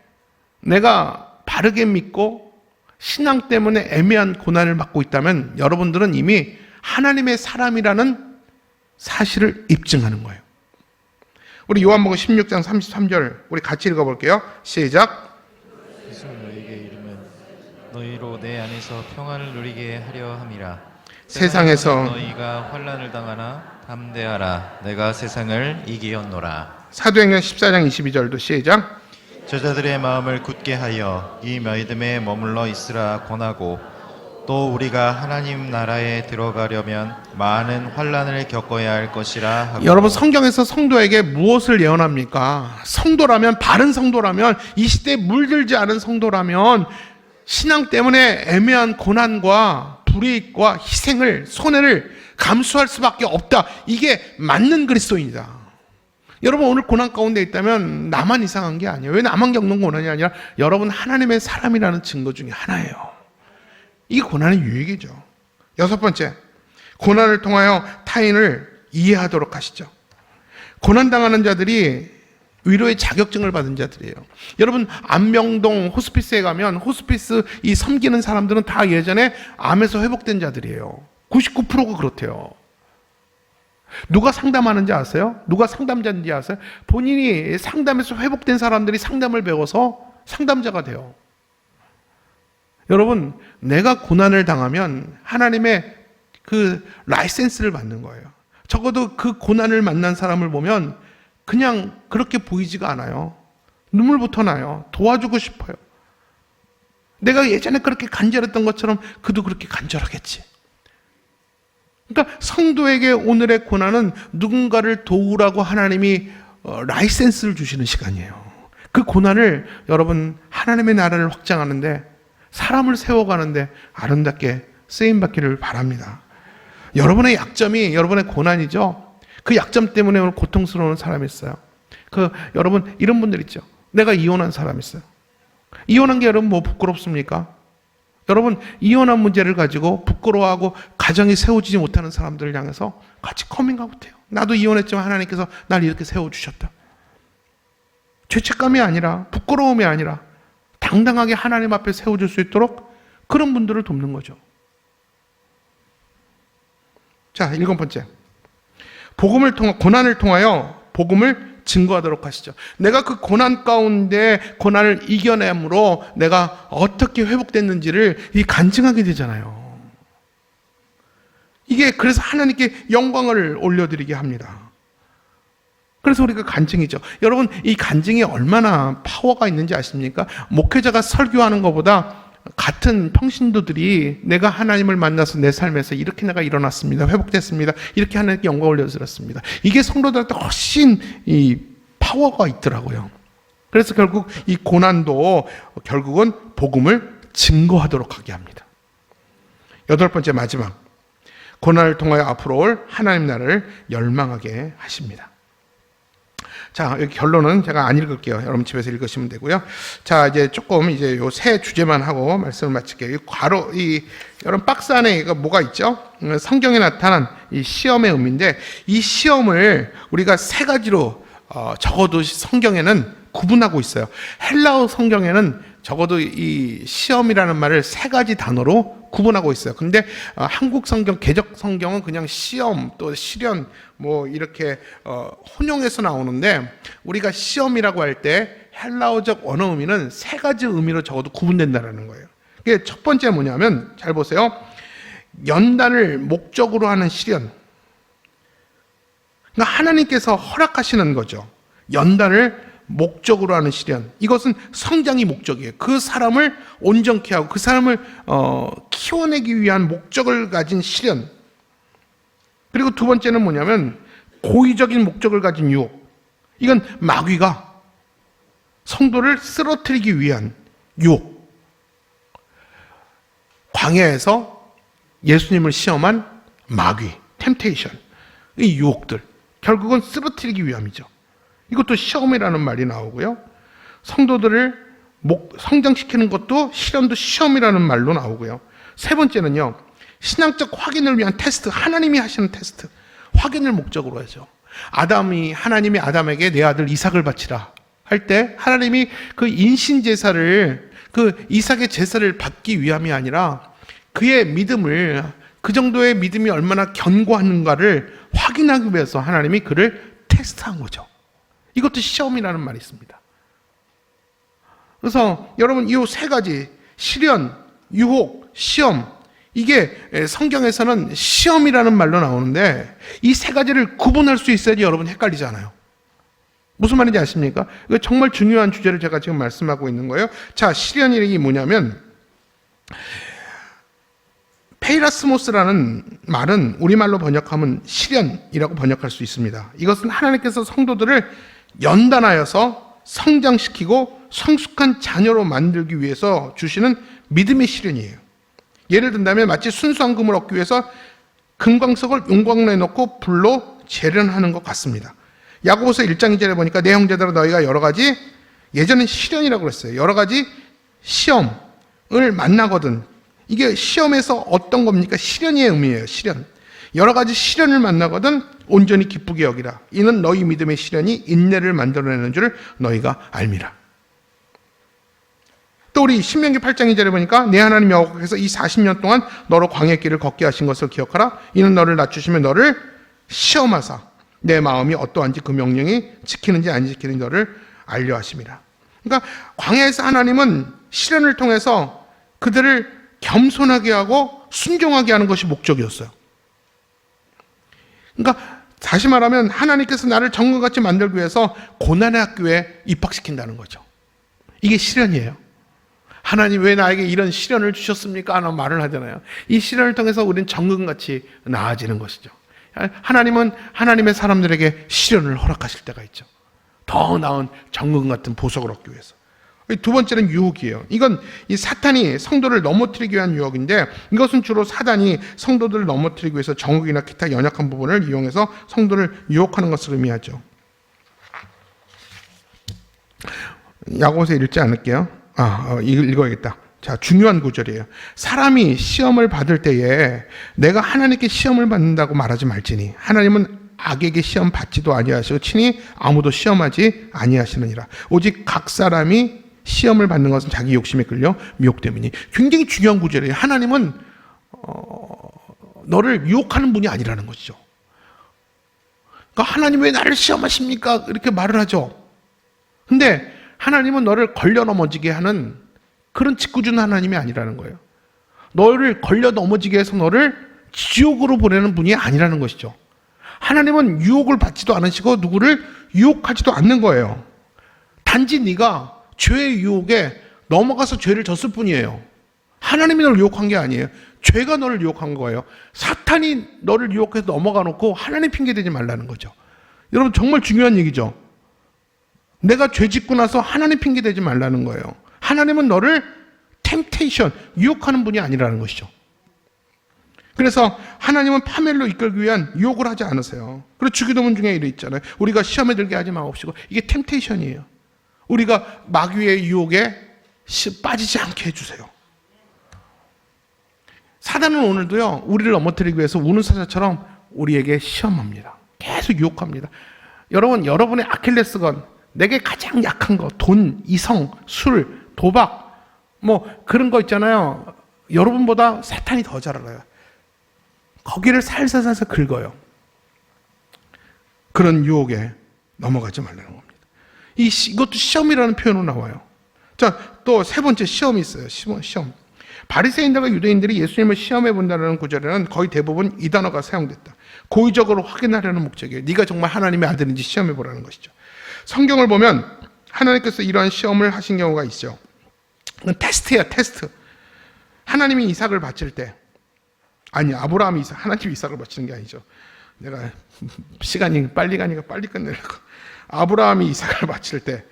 내가 바르게 믿고 신앙 때문에 애매한 고난을 받고 있다면 여러분들은 이미 하나님의 사람이라는 사실을 입증하는 거예요. 우리 요한복음 16장 33절 우리 같이 읽어볼게요. 시작. 예수 너희에게 이르면 너희로 내 안에서 평안을 누리게 하려 함이라. 세상에서 너희가 환난을 당하나 담대하라. 내가 세상을 이기었노라. 사도행전 14장 22절도 시작. 저자들의 마음을 굳게 하여 이 믿음에 머물러 있으라 권하고 또 우리가 하나님 나라에 들어가려면 많은 환난을 겪어야 할 것이라 하고. 여러분 성경에서 성도에게 무엇을 예언합니까? 성도라면, 바른 성도라면, 이 시대에 물들지 않은 성도라면 신앙 때문에 애매한 고난과 불이익과 희생을, 손해를 감수할 수밖에 없다. 이게 맞는 그리스도인이다. 여러분 오늘 고난 가운데 있다면 나만 이상한 게 아니에요. 왜 나만 겪는 고난이 아니라 여러분 하나님의 사람이라는 증거 중에 하나예요. 이 고난의 유익이죠. 여섯 번째, 고난을 통하여 타인을 이해하도록 하시죠. 고난당하는 자들이 위로의 자격증을 받은 자들이에요. 여러분 안명동 호스피스에 가면 호스피스 이 섬기는 사람들은 다 예전에 암에서 회복된 자들이에요. 99%가 그렇대요. 누가 상담하는지 아세요? 누가 상담자인지 아세요? 본인이 상담에서 회복된 사람들이 상담을 배워서 상담자가 돼요. 여러분 내가 고난을 당하면 하나님의 그 라이센스를 받는 거예요. 적어도 그 고난을 만난 사람을 보면 그냥 그렇게 보이지가 않아요. 눈물부터 나요. 도와주고 싶어요. 내가 예전에 그렇게 간절했던 것처럼 그도 그렇게 간절하겠지. 그러니까 성도에게 오늘의 고난은 누군가를 도우라고 하나님이 라이센스를 주시는 시간이에요. 그 고난을 여러분 하나님의 나라를 확장하는데 사람을 세워가는데 아름답게 쓰임받기를 바랍니다. 여러분의 약점이 여러분의 고난이죠. 그 약점 때문에 오늘 고통스러운 사람이 있어요. 여러분 이런 분들 있죠. 내가 이혼한 사람이 있어요. 이혼한 게 여러분 뭐 부끄럽습니까? 여러분 이혼한 문제를 가지고 부끄러워하고 가정이 세워지지 못하는 사람들을 향해서 같이 커밍아웃해요. 나도 이혼했지만 하나님께서 날 이렇게 세워주셨다. 죄책감이 아니라 부끄러움이 아니라 당당하게 하나님 앞에 세워줄 수 있도록 그런 분들을 돕는 거죠. 자, 일곱 번째. 고난을 통하여 복음을 증거하도록 하시죠. 내가 그 고난 가운데 고난을 이겨냄으로 내가 어떻게 회복됐는지를 간증하게 되잖아요. 이게 그래서 하나님께 영광을 올려드리게 합니다. 그래서 우리가 간증이죠. 여러분 이 간증이 얼마나 파워가 있는지 아십니까? 목회자가 설교하는 것보다 같은 평신도들이 내가 하나님을 만나서 내 삶에서 이렇게 내가 일어났습니다. 회복됐습니다. 이렇게 하나님께 영광을 올려드렸습니다. 이게 성도들한테 훨씬 이 파워가 있더라고요. 그래서 결국 이 고난도 결국은 복음을 증거하도록 하게 합니다. 여덟 번째 마지막. 고난을 통하여 앞으로 올 하나님 나라를 열망하게 하십니다. 자, 여기 결론은 제가 안 읽을게요. 여러분 집에서 읽으시면 되고요. 자, 이제 조금 이제 요 세 주제만 하고 말씀을 마칠게요. 여러분 박스 안에 이거 뭐가 있죠? 성경에 나타난 이 시험의 의미인데, 이 시험을 우리가 세 가지로 적어도 성경에는 구분하고 있어요. 헬라어 성경에는 적어도 이 시험이라는 말을 세 가지 단어로 구분하고 있어요. 근데 한국 성경, 개역 성경은 그냥 시험, 또 시련 뭐 이렇게 혼용해서 나오는데, 우리가 시험이라고 할 때 헬라어적 언어 의미는 세 가지 의미로 적어도 구분된다는 거예요. 이게 첫 번째 뭐냐면, 잘 보세요. 연단을 목적으로 하는 시련. 그러니까 하나님께서 허락하시는 거죠. 연단을 목적으로 하는 시련. 이것은 성장이 목적이에요. 그 사람을 온전케 하고 그 사람을 키워내기 위한 목적을 가진 시련. 그리고 두 번째는 뭐냐면 고의적인 목적을 가진 유혹. 이건 마귀가 성도를 쓰러뜨리기 위한 유혹. 광야에서 예수님을 시험한 마귀, 템테이션. 이 유혹들. 결국은 쓰러뜨리기 위함이죠. 이것도 시험이라는 말이 나오고요. 성도들을 성장시키는 것도 시련도 시험이라는 말로 나오고요. 세 번째는요, 신앙적 확인을 위한 테스트, 하나님이 하시는 테스트, 확인을 목적으로 하죠. 하나님이 아담에게 내 아들 이삭을 바치라 할 때 하나님이 그 인신제사를, 그 이삭의 제사를 받기 위함이 아니라 그의 믿음을, 그 정도의 믿음이 얼마나 견고한가를 확인하기 위해서 하나님이 그를 테스트한 거죠. 이것도 시험이라는 말이 있습니다. 그래서 여러분 이 세 가지, 시련, 유혹, 시험, 이게 성경에서는 시험이라는 말로 나오는데, 이 세 가지를 구분할 수 있어야지 여러분 헷갈리잖아요. 무슨 말인지 아십니까? 이거 정말 중요한 주제를 제가 지금 말씀하고 있는 거예요. 자, 시련이 뭐냐면, 페이라스모스라는 말은 우리말로 번역하면 시련이라고 번역할 수 있습니다. 이것은 하나님께서 성도들을 연단하여서 성장시키고 성숙한 자녀로 만들기 위해서 주시는 믿음의 시련이에요. 예를 든다면 마치 순수한 금을 얻기 위해서 금광석을 용광로에 넣고 불로 재련하는 것 같습니다. 야고보서 1장 2절에 보니까 내 형제들아 너희가 여러 가지, 예전엔 시련이라고 그랬어요. 여러 가지 시험을 만나거든. 이게 시험에서 어떤 겁니까? 시련의 의미예요. 시련. 여러 가지 시련을 만나거든 온전히 기쁘게 여기라. 이는 너희 믿음의 시련이 인내를 만들어내는 줄 너희가 알미라. 또 우리 신명기 8장 2절에 보니까 내 하나님 여호와께서 이 40년 동안 너로 광야의 길을 걷게 하신 것을 기억하라. 이는 너를 낮추시며 너를 시험하사 내 마음이 어떠한지 그 명령이 지키는지 안 지키는지 너를 알려 하심이라. 그러니까 광야에서 하나님은 시련을 통해서 그들을 겸손하게 하고 순종하게 하는 것이 목적이었어요. 그러니까 다시 말하면 하나님께서 나를 정금같이 만들기 위해서 고난의 학교에 입학시킨다는 거죠. 이게 시련이에요. 하나님 왜 나에게 이런 시련을 주셨습니까? 하는 말을 하잖아요. 이 시련을 통해서 우리는 정금같이 나아지는 것이죠. 하나님은 하나님의 사람들에게 시련을 허락하실 때가 있죠. 더 나은 정금 같은 보석을 얻기 위해서. 두 번째는 유혹이에요. 이건 이 사탄이 성도를 넘어뜨리기 위한 유혹인데, 이것은 주로 사단이 성도들을 넘어뜨리기 위해서 정욕이나 기타 연약한 부분을 이용해서 성도를 유혹하는 것을 의미하죠. 야고보서 읽지 않을게요. 읽어야겠다. 자, 중요한 구절이에요. 사람이 시험을 받을 때에 내가 하나님께 시험을 받는다고 말하지 말지니 하나님은 악에게 시험 받지도 아니하시고 친히 아무도 시험하지 아니하시느니라. 오직 각 사람이 시험을 받는 것은 자기 욕심에 끌려 미혹됨이니. 굉장히 중요한 구절이에요. 하나님은 너를 유혹하는 분이 아니라는 것이죠. 그러니까 하나님 왜 나를 시험하십니까? 이렇게 말을 하죠. 근데 하나님은 너를 걸려 넘어지게 하는 그런 짓궂은 하나님이 아니라는 거예요. 너를 걸려 넘어지게 해서 너를 지옥으로 보내는 분이 아니라는 것이죠. 하나님은 유혹을 받지도 않으시고 누구를 유혹하지도 않는 거예요. 단지 네가 죄의 유혹에 넘어가서 죄를 졌을 뿐이에요. 하나님이 너를 유혹한 게 아니에요. 죄가 너를 유혹한 거예요. 사탄이 너를 유혹해서 넘어가 놓고 하나님 핑계대지 말라는 거죠. 여러분 정말 중요한 얘기죠. 내가 죄 짓고 나서 하나님 핑계대지 말라는 거예요. 하나님은 너를 템테이션, 유혹하는 분이 아니라는 것이죠. 그래서 하나님은 파멸로 이끌기 위한 유혹을 하지 않으세요. 그리고 주기도문 중에 이래 있잖아요. 우리가 시험에 들게 하지 마옵시고. 이게 템테이션이에요. 우리가 마귀의 유혹에 빠지지 않게 해주세요. 사단은 오늘도요, 우리를 넘어뜨리기 위해서 우는 사자처럼 우리에게 시험합니다. 계속 유혹합니다. 여러분, 여러분의 아킬레스건, 내게 가장 약한 거, 돈, 이성, 술, 도박, 뭐 그런 거 있잖아요. 여러분보다 사탄이 더 잘 알아요. 거기를 살살살살 긁어요. 그런 유혹에 넘어가지 말라는 겁니다. 이것도 시험이라는 표현으로 나와요. 자, 또 세 번째 시험이 있어요. 시험. 바리새인들과 유대인들이 예수님을 시험해 본다는 구절에는 거의 대부분 이 단어가 사용됐다. 고의적으로 확인하려는 목적이에요. 네가 정말 하나님의 아들인지 시험해 보라는 것이죠. 성경을 보면 하나님께서 이러한 시험을 하신 경우가 있죠. 테스트야, 테스트. 하나님이 이삭을 바칠 때, 아니, 아브라함이 하나님이 이삭을 바치는 게 아니죠. 내가 시간이 빨리 가니까 빨리 끝내려고. 아브라함이 이삭을 바칠 때,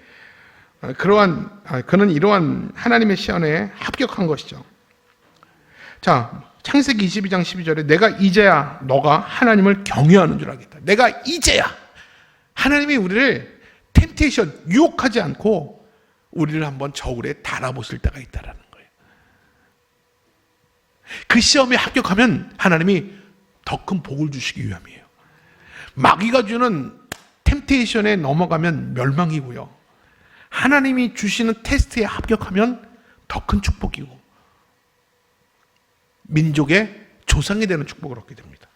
그는 이러한 하나님의 시험에 합격한 것이죠. 자, 창세기 22장 12절에 내가 이제야 너가 하나님을 경외하는 줄 알겠다. 내가 이제야. 하나님이 우리를 템테이션, 유혹하지 않고 우리를 한번 저울에 달아보실 때가 있다라는 거예요. 그 시험에 합격하면 하나님이 더 큰 복을 주시기 위함이에요. 마귀가 주는 템테이션에 넘어가면 멸망이고요. 하나님이 주시는 테스트에 합격하면 더 큰 축복이고 민족의 조상이 되는 축복을 얻게 됩니다.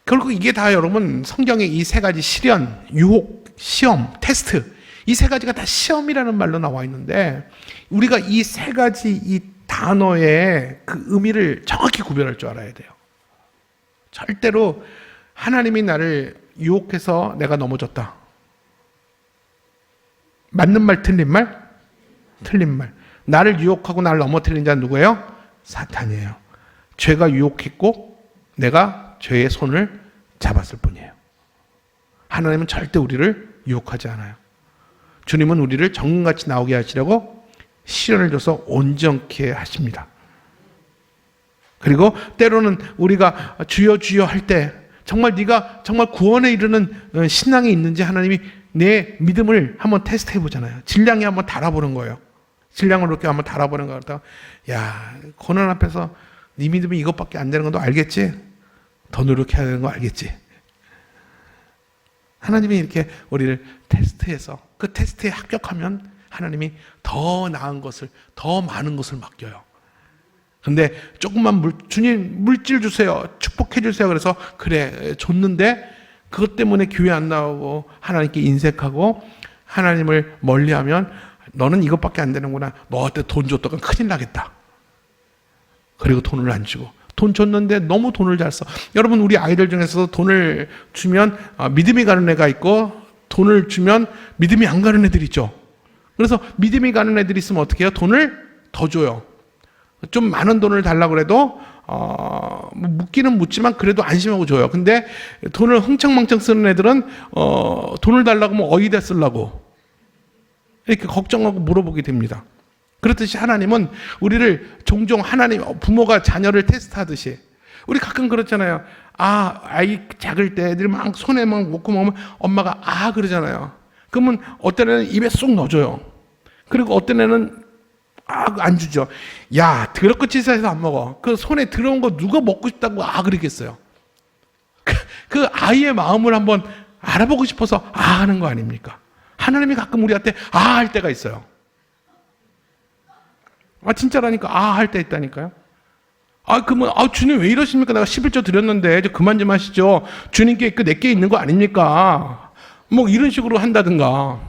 결국 이게 다 여러분 성경의 이 세 가지 시련, 유혹, 시험, 테스트, 이 세 가지가 다 시험이라는 말로 나와 있는데 우리가 이 세 가지 이 단어의 그 의미를 정확히 구별할 줄 알아야 돼요. 절대로 하나님이 나를 유혹해서 내가 넘어졌다. 맞는 말, 틀린 말? 틀린 말. 나를 유혹하고 나를 넘어뜨린 자는 누구예요? 사탄이에요. 죄가 유혹했고 내가 죄의 손을 잡았을 뿐이에요. 하나님은 절대 우리를 유혹하지 않아요. 주님은 우리를 정금같이 나오게 하시려고 시련을 줘서 온전케 하십니다. 그리고 때로는 우리가 주여 주여 할 때 정말 네가 정말 구원에 이르는 신앙이 있는지 하나님이 내 믿음을 한번 테스트해 보잖아요. 질량에 한번 달아보는 거예요. 질량을 이렇게 한번 달아보는 거 같다가 야, 고난 앞에서 네 믿음이 이것밖에 안 되는 건 너 알겠지? 더 노력해야 되는 거 알겠지? 하나님이 이렇게 우리를 테스트해서 그 테스트에 합격하면 하나님이 더 나은 것을, 더 많은 것을 맡겨요. 근데 조금만 주님 물질 주세요. 축복해 주세요. 그래서 그래 줬는데 그것 때문에 교회 안 나오고 하나님께 인색하고 하나님을 멀리하면 너는 이것밖에 안 되는구나. 너한테 돈 줬다가 큰일 나겠다. 그리고 돈을 안 주고 돈 줬는데 너무 돈을 잘 써. 여러분 우리 아이들 중에서 돈을 주면 믿음이 가는 애가 있고 돈을 주면 믿음이 안 가는 애들 있죠. 그래서 믿음이 가는 애들이 있으면 어떻게 해요? 돈을 더 줘요. 좀 많은 돈을 달라고 그래도 묻기는 묻지만 그래도 안심하고 줘요. 근데 돈을 흥청망청 쓰는 애들은 돈을 달라고 하면 어디다 쓰려고 이렇게 걱정하고 물어보게 됩니다. 그렇듯이 하나님은 우리를 종종 하나님 부모가 자녀를 테스트하듯이 우리 가끔 그렇잖아요. 아이 작을 때 애들 막 손에 막 먹고 먹으면 엄마가 그러잖아요. 그러면 어떤 애는 입에 쏙 넣어줘요. 그리고 어떤 애는 안 주죠. 야, 더럽고 치사해서 안 먹어. 그 손에 들어온 거 누가 먹고 싶다고 그러겠어요. 그 아이의 마음을 한번 알아보고 싶어서 하는 거 아닙니까? 하나님이 가끔 우리한테 할 때가 있어요. 진짜라니까 할 때 있다니까요. 그러면 주님 왜 이러십니까? 내가 11조 드렸는데 이제 그만 좀 하시죠. 주님께 내게 있는 거 아닙니까? 뭐 이런 식으로 한다든가.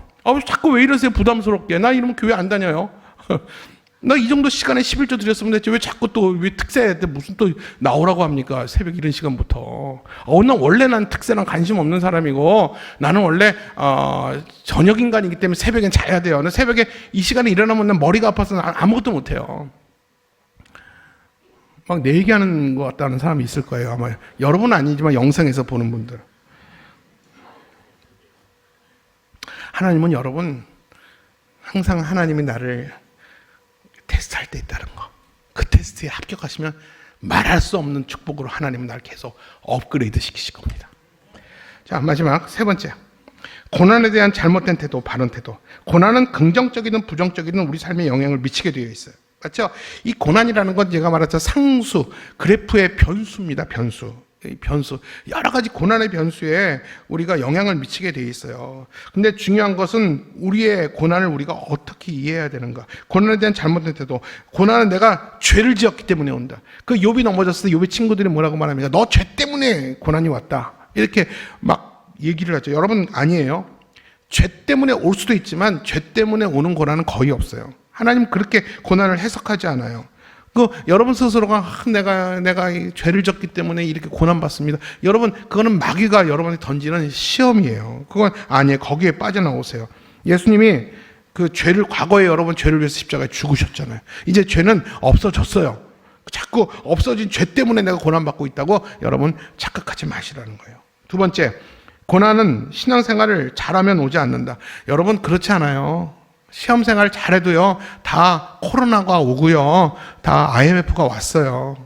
자꾸 왜 이러세요? 부담스럽게. 나 이러면 교회 안 다녀요. 나 이 정도 시간에 11조 드렸으면 됐지 왜 자꾸 또 왜 특세 때 무슨 또 나오라고 합니까? 새벽 이런 시간부터. 난 원래 난 특세랑 관심 없는 사람이고 나는 원래 저녁 인간이기 때문에 새벽엔 자야 돼요. 나 새벽에 이 시간에 일어나면 난 머리가 아파서 아무것도 못해요. 막 내 얘기하는 것 같다는 사람이 있을 거예요. 아마 여러분은 아니지만 영상에서 보는 분들. 하나님은 여러분 항상 하나님이 나를 테스트에 합격하시면 말할 수 없는 축복으로 하나님은 날 계속 업그레이드 시키실 겁니다. 자, 마지막 세 번째. 고난에 대한 잘못된 태도, 바른 태도. 고난은 긍정적이든 부정적이든 우리 삶에 영향을 미치게 되어 있어요. 맞죠? 이 고난이라는 건 제가 말했죠. 상수, 그래프의 변수입니다. 변수. 변수. 여러 가지 고난의 변수에 우리가 영향을 미치게 되어 있어요. 근데 중요한 것은 우리의 고난을 우리가 어떻게 이해해야 되는가. 고난에 대한 잘못된 태도. 고난은 내가 죄를 지었기 때문에 온다. 그 욥이 넘어졌을 때 욥의 친구들이 뭐라고 말합니까? 너 죄 때문에 고난이 왔다. 이렇게 막 얘기를 하죠. 여러분, 아니에요. 죄 때문에 올 수도 있지만 죄 때문에 오는 고난은 거의 없어요. 하나님 그렇게 고난을 해석하지 않아요. 여러분 스스로가 내가 이 죄를 졌기 때문에 이렇게 고난받습니다. 여러분, 그거는 마귀가 여러분이 던지는 시험이에요. 그건 아니에요. 거기에 빠져나오세요. 예수님이 그 죄를, 과거에 여러분 죄를 위해서 십자가에 죽으셨잖아요. 이제 죄는 없어졌어요. 자꾸 없어진 죄 때문에 내가 고난받고 있다고 여러분 착각하지 마시라는 거예요. 두 번째, 고난은 신앙생활을 잘하면 오지 않는다. 여러분, 그렇지 않아요. 시험 생활 잘해도요, 다 코로나가 오고요, 다 IMF가 왔어요.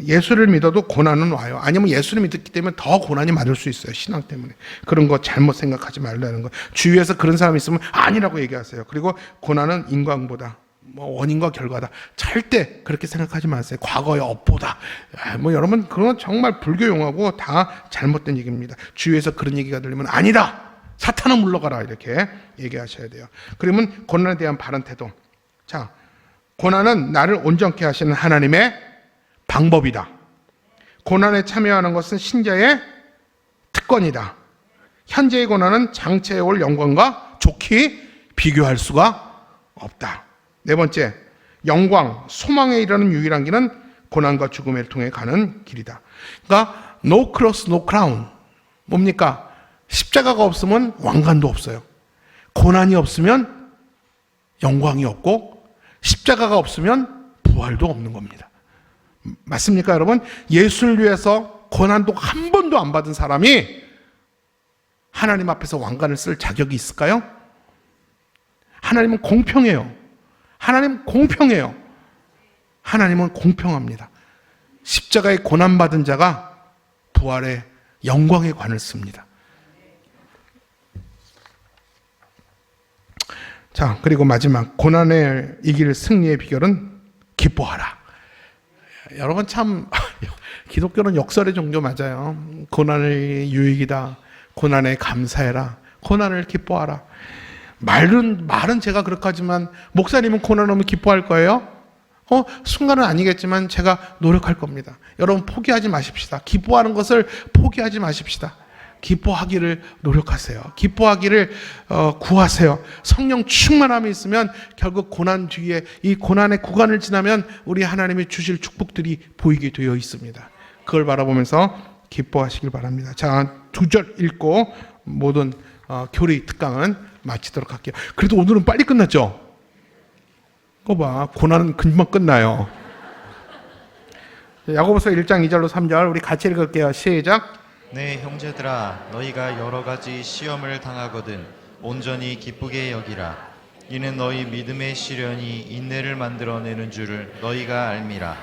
예수를 믿어도 고난은 와요. 아니면 예수를 믿었기 때문에 더 고난이 많을 수 있어요. 신앙 때문에. 그런 거 잘못 생각하지 말라는 거. 주위에서 그런 사람이 있으면 아니라고 얘기하세요. 그리고 고난은 인과응보다. 원인과 결과다. 절대 그렇게 생각하지 마세요. 과거의 업보다. 여러분, 그건 정말 불교 용어고 다 잘못된 얘기입니다. 주위에서 그런 얘기가 들리면 아니다. 사탄은 물러가라. 이렇게 얘기하셔야 돼요. 그러면 고난에 대한 바른 태도. 자, 고난은 나를 온전케 하시는 하나님의 방법이다. 고난에 참여하는 것은 신자의 특권이다. 현재의 고난은 장차에 올 영광과 좋게 비교할 수가 없다. 네 번째, 영광, 소망에 이르는 유일한 길은 고난과 죽음을 통해 가는 길이다. 그러니까 no cross, no crown. 뭡니까? 십자가가 없으면 왕관도 없어요. 고난이 없으면 영광이 없고 십자가가 없으면 부활도 없는 겁니다. 맞습니까, 여러분? 예수를 위해서 고난도 한 번도 안 받은 사람이 하나님 앞에서 왕관을 쓸 자격이 있을까요? 하나님은 공평해요. 하나님 공평해요. 하나님은 공평합니다. 십자가에 고난받은 자가 부활의 영광의 관을 씁니다. 자, 그리고 마지막, 고난을 이길 승리의 비결은 기뻐하라. 여러분, 참 기독교는 역설의 종교 맞아요. 고난의 유익이다. 고난에 감사해라. 고난을 기뻐하라. 말은 제가 그렇게 하지만 목사님은 고난 오면 기뻐할 거예요? 순간은 아니겠지만 제가 노력할 겁니다. 여러분, 포기하지 마십시다. 기뻐하는 것을 포기하지 마십시다. 기뻐하기를 노력하세요. 기뻐하기를 구하세요. 성령 충만함이 있으면 결국 고난 뒤에 이 고난의 구간을 지나면 우리 하나님이 주실 축복들이 보이게 되어 있습니다. 그걸 바라보면서 기뻐하시길 바랍니다. 자, 2절 읽고 모든 교리 특강은 마치도록 할게요. 그래도 오늘은 빨리 끝났죠? 그거 봐, 고난은 금방 끝나요. 야고보서 1장 2절로 3절 우리 같이 읽을게요. 시작. 네, 형제들아, 너희가 여러 가지 시험을 당하거든 온전히 기쁘게 여기라. 이는 너희 믿음의 시련이 인내를 만들어내는 줄을 너희가 알미라.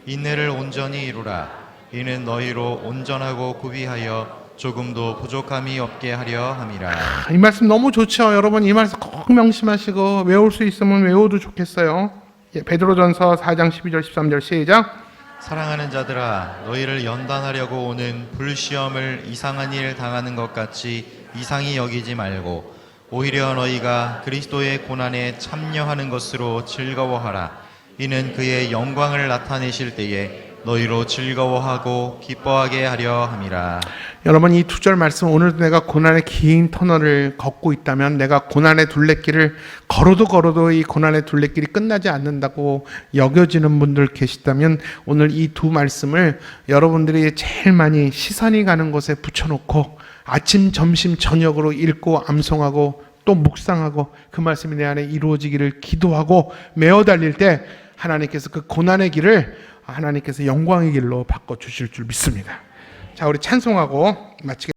인내를 온전히 이루라. 이는 너희로 온전하고 구비하여 조금도 부족함이 없게 하려 함이라. 이 말씀 너무 좋죠. 여러분, 이 말씀 꼭 명심하시고 외울 수 있으면 외워도 좋겠어요. 베드로전서 4장 12절 13절 시작. 사랑하는 자들아, 너희를 연단하려고 오는 불시험을 이상한 일 당하는 것 같이 이상히 여기지 말고 오히려 너희가 그리스도의 고난에 참여하는 것으로 즐거워하라. 이는 그의 영광을 나타내실 때에 너희로 즐거워하고 기뻐하게 하려 함이라. 여러분, 이 2절 말씀, 오늘도 내가 고난의 긴 터널을 걷고 있다면, 내가 고난의 둘레길을 걸어도 이 고난의 둘레길이 끝나지 않는다고 여겨지는 분들 계시다면, 오늘 이 두 말씀을 여러분들이 제일 많이 시선이 가는 곳에 붙여놓고 아침, 점심, 저녁으로 읽고 암송하고 또 묵상하고 그 말씀이 내 안에 이루어지기를 기도하고 메어 달릴 때 하나님께서 그 고난의 길을 하나님께서 영광의 길로 바꿔주실 줄 믿습니다. 자, 우리 찬송하고 마치겠습니다.